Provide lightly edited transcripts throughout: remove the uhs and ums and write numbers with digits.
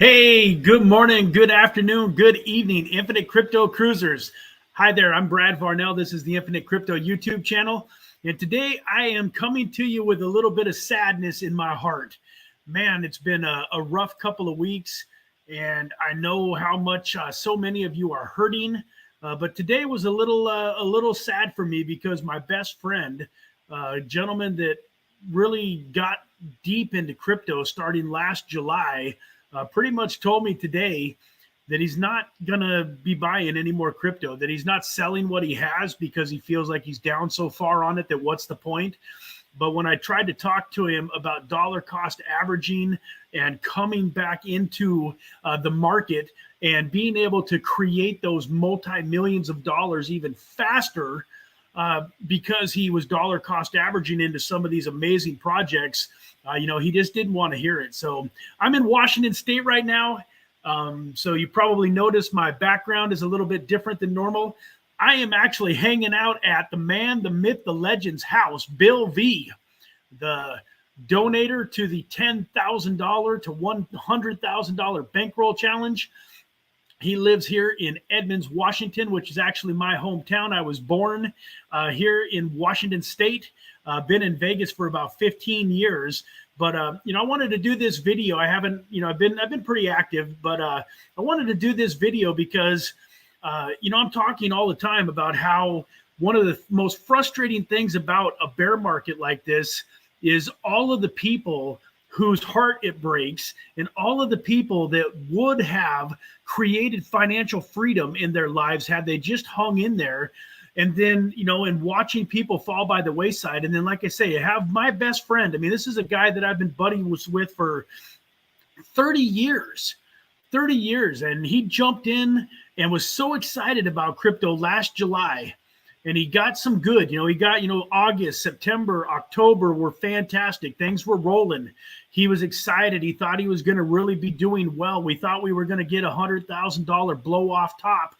Hey, good morning, good afternoon, good evening, Infinite Crypto Cruisers. Hi there, I'm Brad Varnell. This is the Infinite Crypto YouTube channel. And today I am coming to you with a little bit of sadness in my heart. Man, it's been a rough couple of weeks, and I know how much so many of you are hurting. But today was a little sad for me because my best friend, a gentleman that really got deep into crypto starting last July, pretty much told me today that he's not going to be buying any more crypto, that he's not selling what he has because he feels like he's down so far on it that what's the point. But when I tried to talk to him about dollar cost averaging and coming back into the market and being able to create those multi-millions of dollars even faster because he was dollar cost averaging into some of these amazing projects, he just didn't want to hear it. So I'm in Washington State right now. So you probably noticed my background is a little bit different than normal. I am actually hanging out at the man, the myth, the legend's house, Bill V, the donator to the $10,000 to $100,000 bankroll challenge. He lives here in Edmonds, Washington, which is actually my hometown. I was born here in Washington State. Been in Vegas for about 15 years. But I wanted to do this video. I haven't, I've been pretty active, but I wanted to do this video because I'm talking all the time about how one of the most frustrating things about a bear market like this is all of the people whose heart it breaks and all of the people that would have created financial freedom in their lives had they just hung in there. And then, and watching people fall by the wayside. And then, like I say, I have my best friend. I mean, this is a guy that I've been buddying with for 30 years. And he jumped in and was so excited about crypto last July. And he got some good, he got, August, September, October were fantastic. Things were rolling. He was excited. He thought he was going to really be doing well. We thought we were going to get $100,000 blow off top,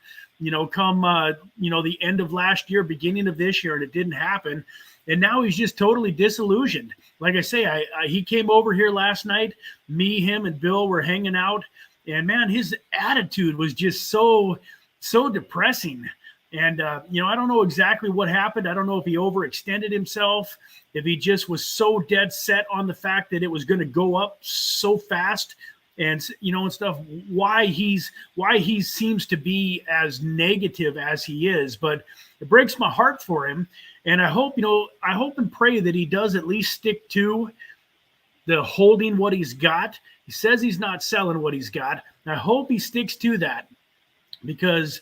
come, the end of last year, beginning of this year, and it didn't happen. And now he's just totally disillusioned. Like I say, he came over here last night. Me, him, and Bill were hanging out. And, man, his attitude was just so depressing. And, I don't know exactly what happened. I don't know if he overextended himself, if he just was so dead set on the fact that it was going to go up so fast and, and stuff, why he seems to be as negative as he is. But it breaks my heart for him. And I hope and pray that he does at least stick to the holding what he's got. He says he's not selling what he's got. I hope he sticks to that, because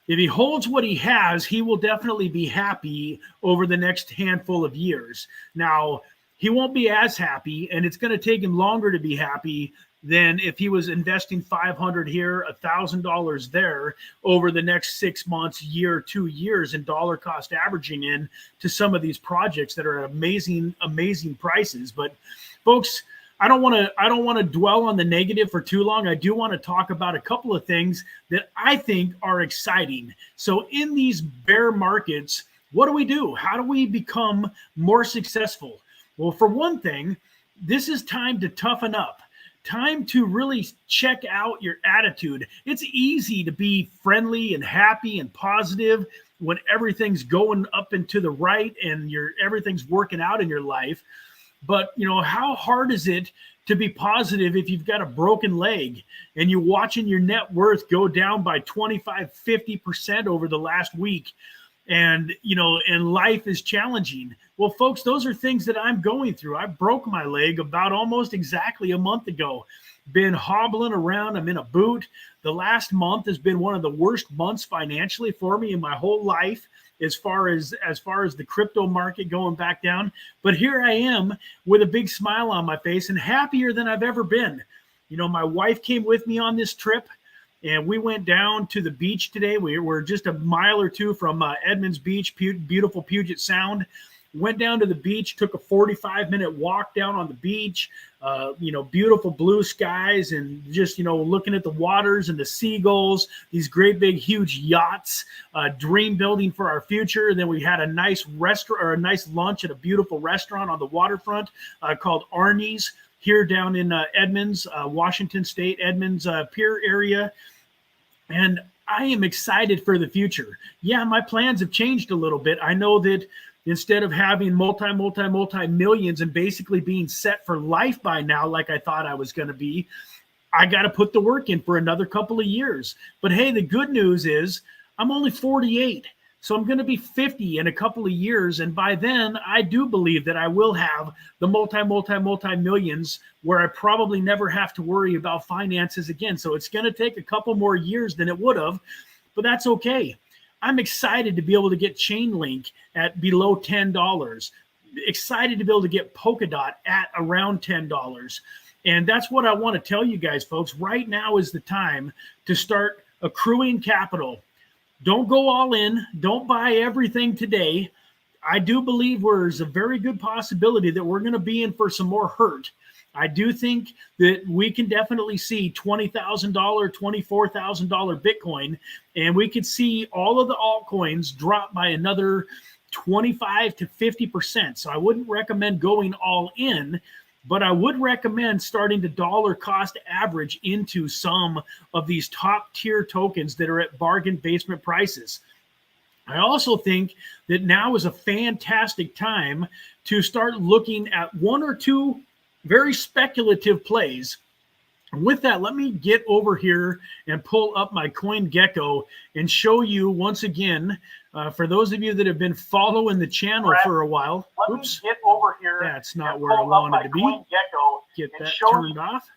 if he holds what he has, he will definitely be happy over the next handful of years. Now, he won't be as happy, and it's going to take him longer to be happy than if he was investing $500 here, $1,000 there over the next 6 months, year, 2 years, and dollar cost averaging in to some of these projects that are amazing, amazing prices. But folks, I don't want to dwell on the negative for too long. I do want to talk about a couple of things that I think are exciting. So in these bear markets, what do we do? How do we become more successful? Well, for one thing, this is time to toughen up. Time to really check out your attitude. It's easy to be friendly and happy and positive when everything's going up and to the right and everything's working out in your life. But, how hard is it to be positive if you've got a broken leg and you're watching your net worth go down by 25, 50% over the last week? And, and life is challenging. Well, folks, those are things that I'm going through. I broke my leg about almost exactly a month ago. Been hobbling around. I'm in a boot. The last month has been one of the worst months financially for me in my whole life, as far as the crypto market going back down. But here I am with a big smile on my face and happier than I've ever been. My wife came with me on this trip, and we went down to the beach today. We were just a mile or two from Edmonds Beach, beautiful Puget Sound. Went down to the beach, took a 45-minute walk down on the beach, beautiful blue skies, and just, looking at the waters and the seagulls, these great big huge yachts, dream building for our future. And then we had a nice restaurant, or a nice lunch at a beautiful restaurant on the waterfront called Arnie's here down in Edmonds, Washington State, Edmonds, Pier area. And I am excited for the future. Yeah, my plans have changed a little bit. I know that instead of having multi millions and basically being set for life by now, like I thought I was going to be, I got to put the work in for another couple of years. But hey, the good news is I'm only 48. So I'm going to be 50 in a couple of years. And by then, I do believe that I will have the multi millions where I probably never have to worry about finances again. So it's going to take a couple more years than it would have, but that's okay. I'm excited to be able to get Chainlink at below $10. Excited to be able to get Polkadot at around $10. And that's what I want to tell you guys, folks. Right now is the time to start accruing capital. Don't go all in. Don't buy everything today. I do believe there's a very good possibility that we're going to be in for some more hurt. I do think that we can definitely see $20,000, $24,000 Bitcoin, and we could see all of the altcoins drop by another 25 to 50%. So I wouldn't recommend going all in, but I would recommend starting to dollar cost average into some of these top tier tokens that are at bargain basement prices. I also think that now is a fantastic time to start looking at one or two very speculative plays. And with that, let me get over here and pull up my Coin Gecko and show you once again, for those of you that have been following the channel for a while. Oops, get over here. That's not where I wanted to be. Gecko get that turned off.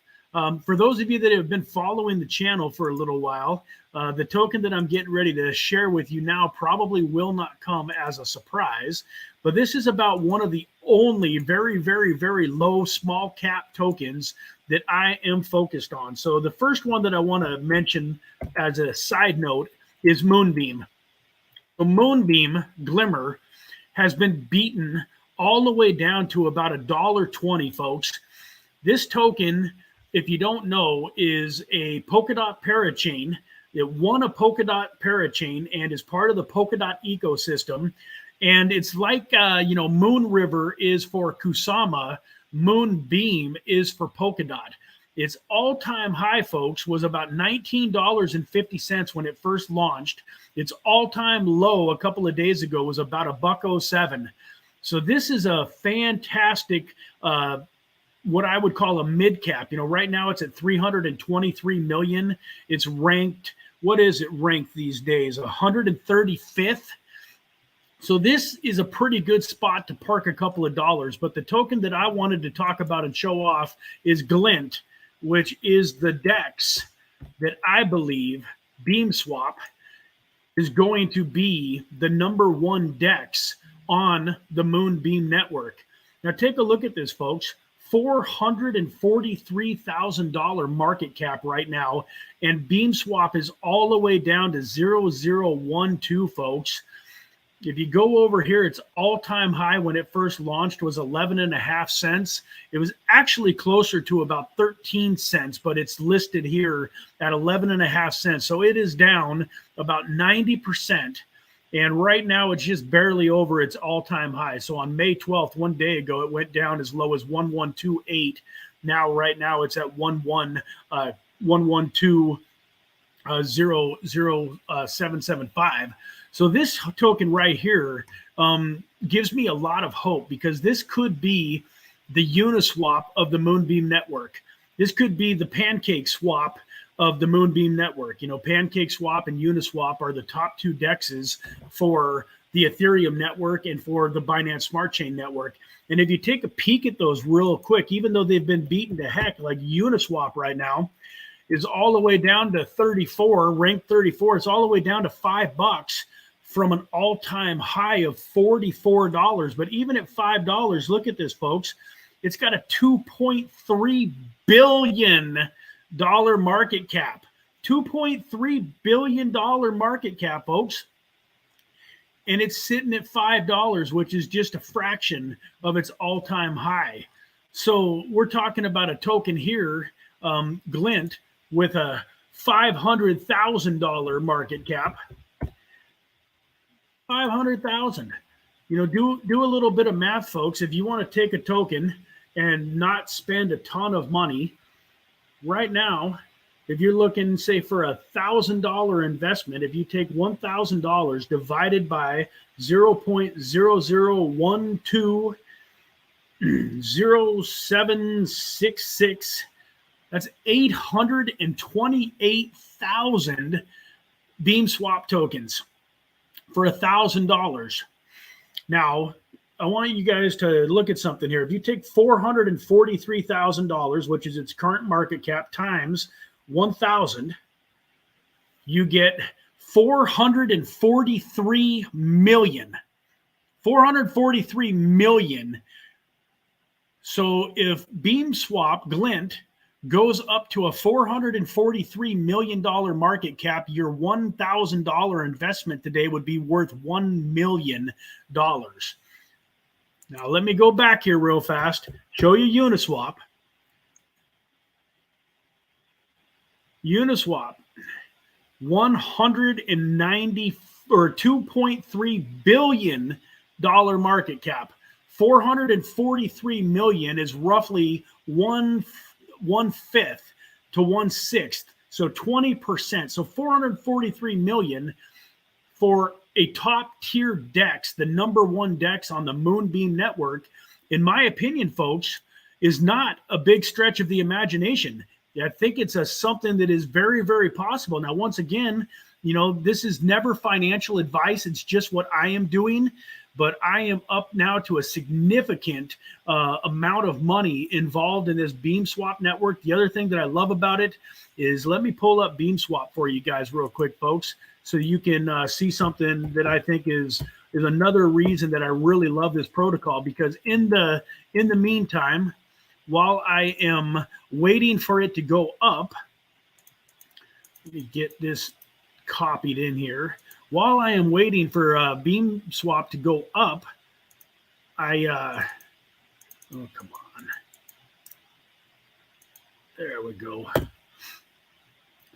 For those of you that have been following the channel for a little while, the token that I'm getting ready to share with you now probably will not come as a surprise, but this is about one of the only very, very, very low small cap tokens that I am focused on. So the first one that I want to mention as a side note is Moonbeam. The Moonbeam Glimmer has been beaten all the way down to about $1.20, folks. This token, if you don't know, is a Polkadot parachain. It won a Polkadot parachain and is part of the Polkadot ecosystem. And it's like, Moon River is for Kusama, Moonbeam is for Polkadot. Its all-time high, folks, was about $19.50 when it first launched. Its all-time low a couple of days ago was about $1.07. So this is a fantastic, what I would call a mid cap. Right now it's at 323 million. It's ranked, what is it ranked these days? 135th. So this is a pretty good spot to park a couple of dollars. But the token that I wanted to talk about and show off is Glint, which is the DEX that I believe BeamSwap is going to be the #1 DEX on the Moonbeam network. Now take a look at this, folks. $443,000 market cap right now, and BeamSwap is all the way down to 0.0012, folks. If you go over here, its all-time high when it first launched was 11.5 cents. It was actually closer to about 13 cents, but it's listed here at 11.5 cents. So it is down about 90%. And right now, it's just barely over its all-time high. So on May 12th, one day ago, it went down as low as 1128. Now, right now, it's at 112.00775. So this token right here gives me a lot of hope, because this could be the Uniswap of the Moonbeam network. This could be the Pancake Swap of the Moonbeam network. Pancake Swap and Uniswap are the top two DEXs for the Ethereum network and for the Binance Smart Chain network. And if you take a peek at those real quick, even though they've been beaten to heck, like Uniswap right now is all the way down to 34, ranked 34. It's all the way down to $5 from an all-time high of $44. But even at $5, look at this, folks. It's got a $2.3 billion market cap. $2.3 billion market cap, folks. And it's sitting at $5, which is just a fraction of its all-time high. So we're talking about a token here, Glint, with a $500,000 market cap. 500,000. Do a little bit of math, folks. If you want to take a token and not spend a ton of money. Right now, if you're looking, say, for $1,000 investment, if you take $1,000 divided by 0.00120766, that's 828,000 Beam Swap tokens for $1,000. Now, I want you guys to look at something here. If you take $443,000, which is its current market cap, times 1,000, you get 443 million. 443 million. So if Beam Swap Glint goes up to a $443 million market cap, your $1,000 investment today would be worth $1 million. Now, let me go back here real fast, show you Uniswap. Uniswap, 190 or $2.3 billion market cap. 443 million is roughly one fifth to 1/6, so 20%. So 443 million for a top tier DEX, the number one DEX on the Moonbeam network, in my opinion, folks, is not a big stretch of the imagination. I think it's something that is very, very possible. Now, once again, this is never financial advice. It's just what I am doing. But I am up now to a significant amount of money involved in this Beam Swap network. The other thing that I love about it is, let me pull up Beam Swap for you guys real quick, folks, so you can see something that I think is another reason that I really love this protocol. Because in the meantime, while I am waiting for it to go up, let me get this copied in here. While I am waiting for Beam Swap to go up, oh, come on. There we go. If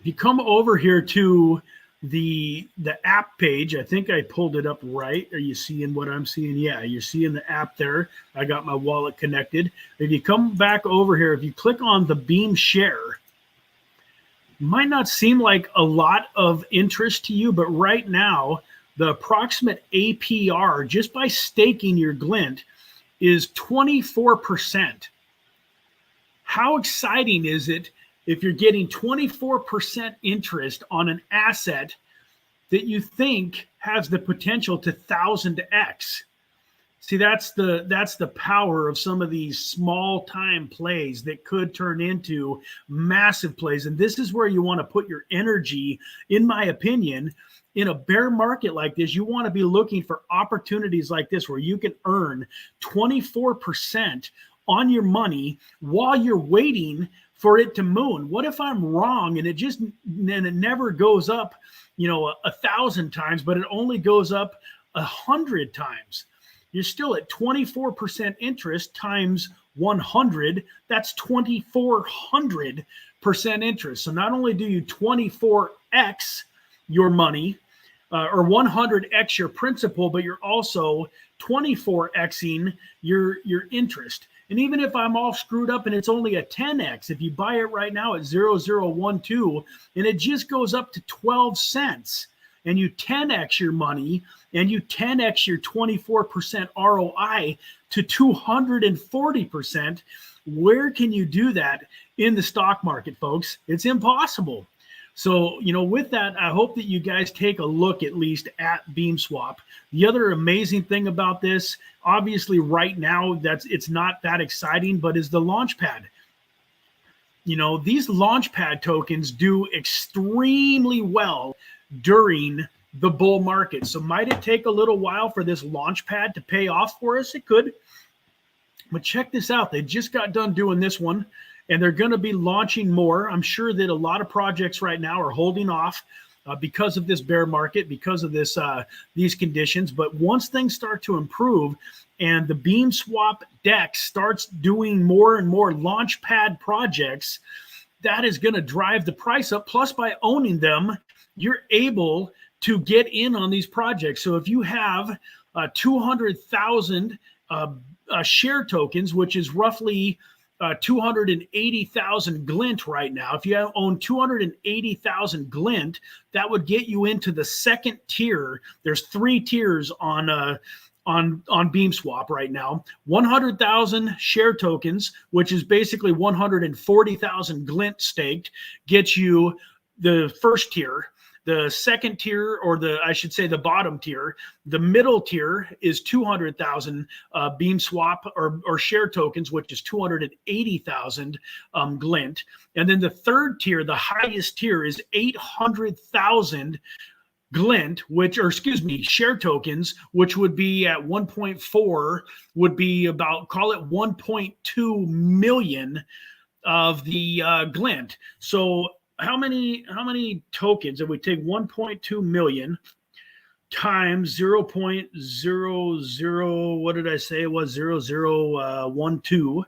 you come over here to the app page, I think I pulled it up right. Are you seeing what I'm seeing? Yeah, you're seeing the app there. I got my wallet connected. If you come back over here, if you click on the Beam Share, might not seem like a lot of interest to you, but right now, the approximate APR just by staking your Glint is 24%. How exciting is it if you're getting 24% interest on an asset that you think has the potential to 1,000x? See, that's the power of some of these small time plays that could turn into massive plays. And this is where you want to put your energy, in my opinion. In a bear market like this, you want to be looking for opportunities like this where you can earn 24% on your money while you're waiting for it to moon. What if I'm wrong and it never goes up, 1,000 times, but it only goes up 100 times? You're still at 24% interest times 100. That's 2,400% interest. So not only do you 24x your money or 100x your principal, but you're also 24xing your interest. And even if I'm all screwed up and it's only a 10x, if you buy it right now at 0.0012 and it just goes up to 12 cents, and you 10x your money, and you 10x your 24% ROI to 240%, where can you do that in the stock market, folks? It's impossible. So, with that, I hope that you guys take a look at least at Beam Swap. The other amazing thing about this, obviously right now, it's not that exciting, but is the Launchpad. These Launchpad tokens do extremely well during the bull market. So might it take a little while for this Launchpad to pay off for us? It could. But check this out. They just got done doing this one, and they're going to be launching more. I'm sure that a lot of projects right now are holding off because of this bear market, because of this these conditions. But once things start to improve and the Beam Swap DEX starts doing more and more Launchpad projects, that is going to drive the price up. Plus, by owning them, you're able to get in on these projects. So if you have 200,000 share tokens, which is roughly 280,000 glint right now. If you own 280,000 glint, that would get you into the second tier. There's 3 tiers on BeamSwap right now. 100,000 share tokens, which is basically 140,000 glint staked, gets you the first tier. The second tier, or I should say the bottom tier, the middle tier is 200,000 BeamSwap or share tokens, which is 280,000 glint. And then the third tier, the highest tier, is 800,000 glint, share tokens, which would be at 1.4, would be about, call it 1.2 million of the glint. So how many tokens, if we take 1.2 million times 0.00, what did I say it was, 0012.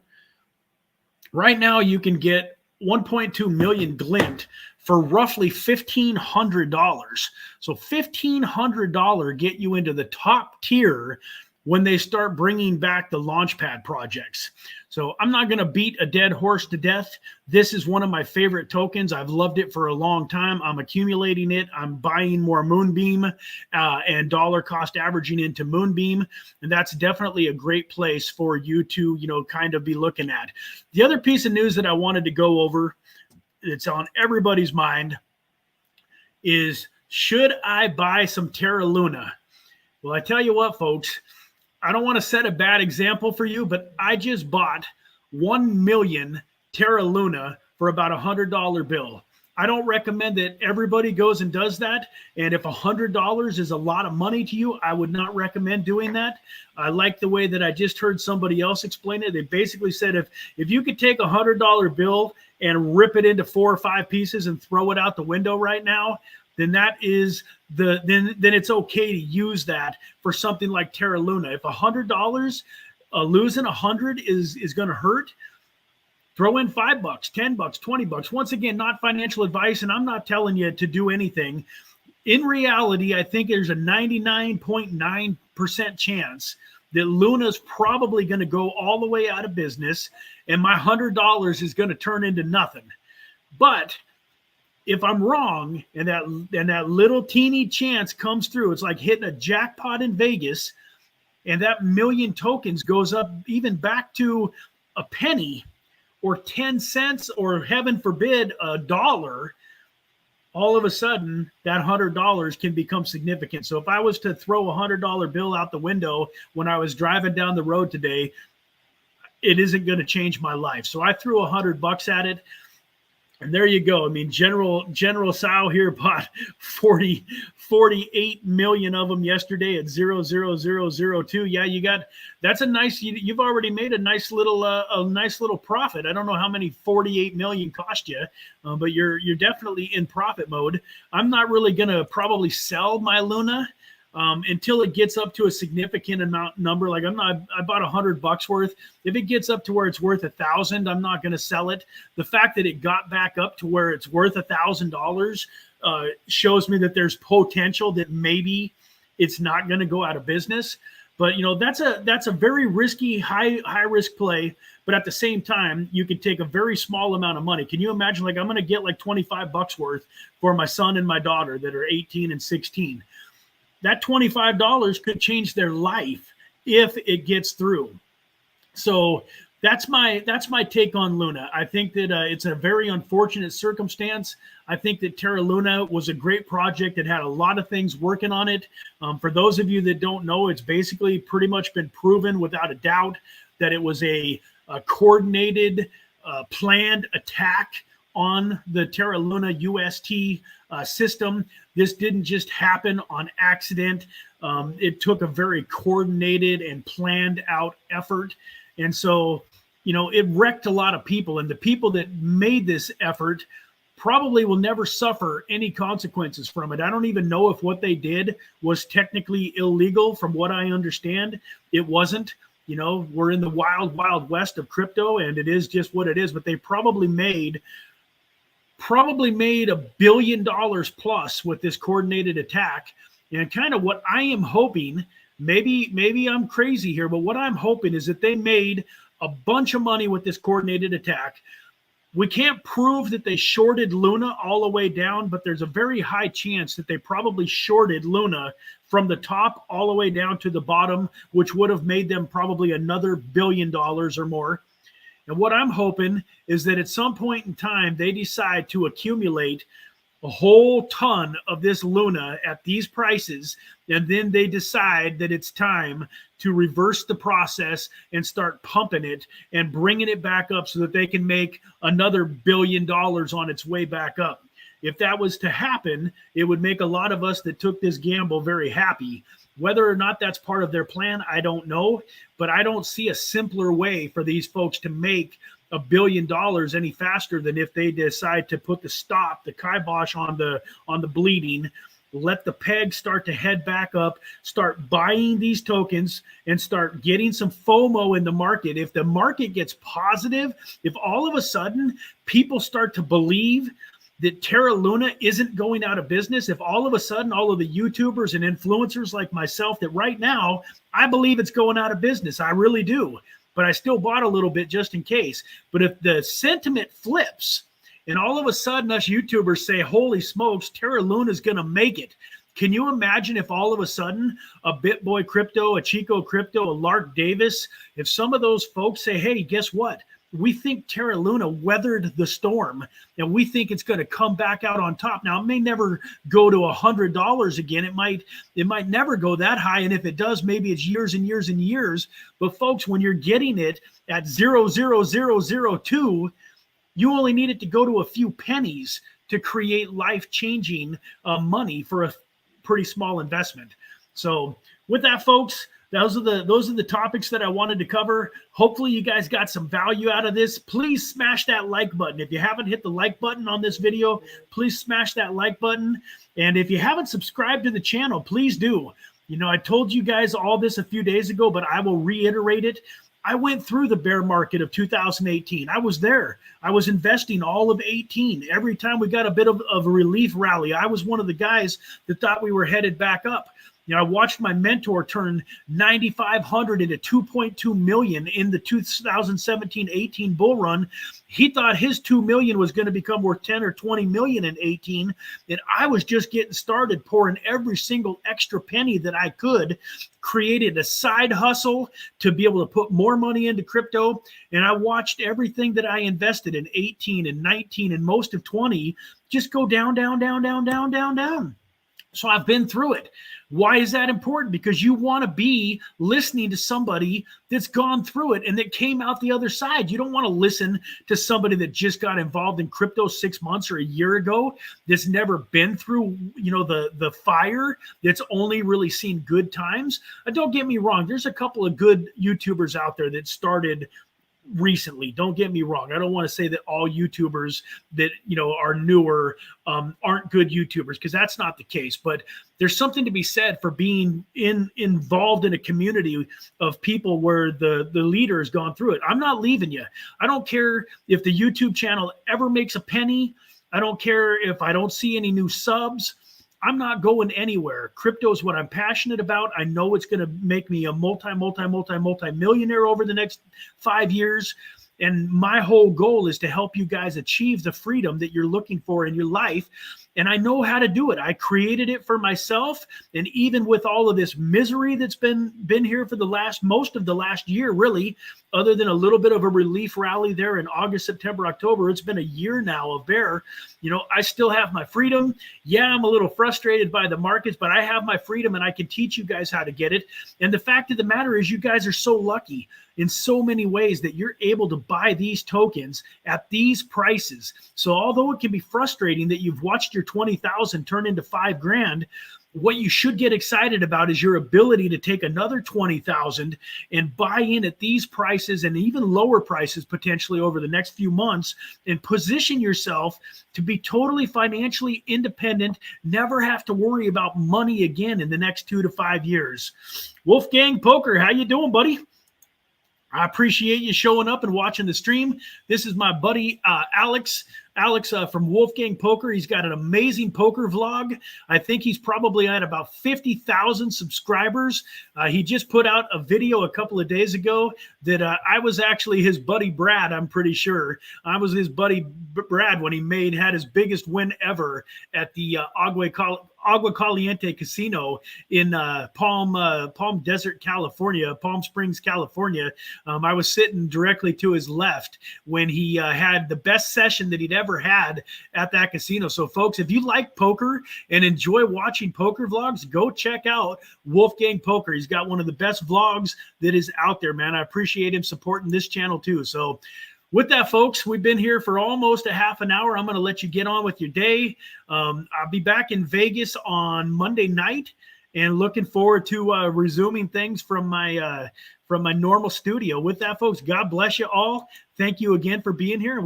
Right now you can get 1.2 million glint for roughly $1,500. So $1,500 get you into the top tier when they start bringing back the Launchpad projects. So I'm not going to beat a dead horse to death. This is one of my favorite tokens. I've loved it for a long time. I'm accumulating it. I'm buying more Moonbeam and dollar cost averaging into Moonbeam. And that's definitely a great place for you to, kind of be looking at. The other piece of news that I wanted to go over, it's on everybody's mind, is should I buy some Terra Luna? Well, I tell you what, folks, I don't want to set a bad example for you, but I just bought 1 million Terra Luna for about $100 bill. I don't recommend that everybody goes and does that. And if $100 is a lot of money to you, I would not recommend doing that. I like the way that I just heard somebody else explain it. They basically said if you could take $100 bill and rip it into 4 or 5 pieces and throw it out the window right now, then that is then it's okay to use that for something like Terra Luna. If $100 losing 100 is going to hurt, throw in $5, $10, $20. Once again, not financial advice, and I'm not telling you to do anything. In reality, I think there's a 99.9% chance that Luna's probably going to go all the way out of business, and my $100 is going to turn into nothing. But if I'm wrong and that little teeny chance comes through, it's like hitting a jackpot in Vegas, and that million tokens goes up even back to a penny or 10 cents or, heaven forbid, $1, all of a sudden that $100 can become significant. So if I was to throw a $100 bill out the window when I was driving down the road today, it isn't going to change my life. So I threw $100 at it. And there you go. I mean, General Sao here bought 48 million of them yesterday at 0.0002. Yeah, that's a nice. You've already made a nice little profit. I don't know how many 48 million cost you, but you're definitely in profit mode. I'm not really gonna probably sell my Luna until it gets up to a significant number. Like I bought $100 worth. If it gets up to where it's worth $1,000, I'm not going to sell it. The fact that it got back up to where it's worth $1,000 shows me that there's potential that maybe it's not going to go out of business. But that's a very risky, high risk play. But at the same time, you can take a very small amount of money. Can you imagine? Like I'm going to get like $25 worth for my son and my daughter that are 18 and 16. That $25 could change their life if it gets through. So that's my take on Luna. I think that it's a very unfortunate circumstance. I think that Terra Luna was a great project. It had a lot of things working on it. For those of you that don't know, it's basically pretty much been proven without a doubt that it was a coordinated, planned attack on the Terra Luna UST system. This didn't just happen on accident. It took a very coordinated and planned out effort. And so, it wrecked a lot of people. And the people that made this effort probably will never suffer any consequences from it. I don't even know if what they did was technically illegal. From what I understand, it wasn't. We're in the wild, wild west of crypto, and it is just what it is. But they probably made $1 billion plus with this coordinated attack. And kind of what I am hoping Maybe I'm crazy here, but what I'm hoping is that they made a bunch of money with this coordinated attack. We can't prove that they shorted Luna all the way down, but there's a very high chance that they probably shorted Luna from the top all the way down to the bottom, which would have made them probably another $1 billion or more. And what I'm hoping is that at some point in time, they decide to accumulate a whole ton of this Luna at these prices, and then they decide that it's time to reverse the process and start pumping it and bringing it back up so that they can make another $1 billion on its way back up. If that was to happen, it would make a lot of us that took this gamble very happy. Whether or not that's part of their plan, I don't know, but I don't see a simpler way for these folks to make $1 billion any faster than if they decide to put the kibosh on the bleeding, let the peg start to head back up, start buying these tokens, and start getting some FOMO in the market. If the market gets positive, if all of a sudden people start to believe that Terra Luna isn't going out of business, if all of a sudden all of the YouTubers and influencers like myself, that right now I believe it's going out of business, I really do, but I still bought a little bit just in case. But if the sentiment flips and all of a sudden us YouTubers say, holy smokes, Terra Luna is going to make it. Can you imagine if all of a sudden a BitBoy Crypto, a Chico Crypto, a Lark Davis, if some of those folks say, hey, guess what? We think Terra Luna weathered the storm, and we think it's going to come back out on top. Now, it may never go to $100 again. It might never go that high, and if it does, maybe it's years and years and years. But folks, when you're getting it at 0.00002, you only need it to go to a few pennies to create life-changing money for a pretty small investment. So, with that, folks, those are the topics that I wanted to cover. Hopefully you guys got some value out of this. Please smash that like button. If you haven't hit the like button on this video, please smash that like button. And if you haven't subscribed to the channel, please do. You know, I told you guys all this a few days ago, but I will reiterate it. I went through the bear market of 2018. I was there. I was investing all of 18. Every time we got a bit of a relief rally, I was one of the guys that thought we were headed back up. You know, I watched my mentor turn 9,500 into 2.2 million in the 2017-18 bull run. He thought his 2 million was going to become worth 10 or 20 million in 18. And I was just getting started, pouring every single extra penny that I could, created a side hustle to be able to put more money into crypto. And I watched everything that I invested in 18 and 19 and most of 20 just go down, down, down, down, down, down, down. So I've been through it. Why is that important? Because you want to be listening to somebody that's gone through it and that came out the other side. You don't want to listen to somebody that just got involved in crypto 6 months or a year ago, that's never been through, you know, the fire, that's only really seen good times. Don't get me wrong. There's a couple of good YouTubers out there that started recently. Don't get me wrong. I don't want to say that all YouTubers that, you know, are newer aren't good YouTubers, because that's not the case. But there's something to be said for being involved in a community of people where the leader has gone through it. I'm not leaving you. I don't care if the YouTube channel ever makes a penny. I don't care if I don't see any new subs. I'm not going anywhere. Crypto is what I'm passionate about. I know it's going to make me a multi-millionaire over the next 5 years. And my whole goal is to help you guys achieve the freedom that you're looking for in your life. And I know how to do it. I created it for myself. And even with all of this misery that's been here for most of the last year, really, other than a little bit of a relief rally there in August, September, October, it's been a year now of bear. You know, I still have my freedom. Yeah, I'm a little frustrated by the markets, but I have my freedom and I can teach you guys how to get it. And the fact of the matter is, you guys are so lucky in so many ways that you're able to buy these tokens at these prices. So although it can be frustrating that you've watched your 20,000 turn into $5,000, what you should get excited about is your ability to take another 20,000 and buy in at these prices and even lower prices potentially over the next few months, and position yourself to be totally financially independent, never have to worry about money again in the next 2 to 5 years. Wolfgang Poker, how you doing, buddy? I appreciate you showing up and watching the stream. This is my buddy Alex. Alex from Wolfgang Poker. He's got an amazing poker vlog. I think he's probably at about 50,000 subscribers. He just put out a video a couple of days ago that I was actually his buddy Brad, I'm pretty sure. I was his buddy Brad when he had his biggest win ever at the Agua Caliente Casino in Palm Desert, California, Palm Springs, California. I was sitting directly to his left when he had the best session that he'd ever had at that casino. So, folks, if you like poker and enjoy watching poker vlogs, go check out Wolfgang Poker. He's got one of the best vlogs that is out there, man. I appreciate him supporting this channel too. So, with that, folks, we've been here for almost a half an hour. I'm going to let you get on with your day. I'll be back in Vegas on Monday night and looking forward to resuming things from my normal studio. With that, folks, God bless you all. Thank you again for being here.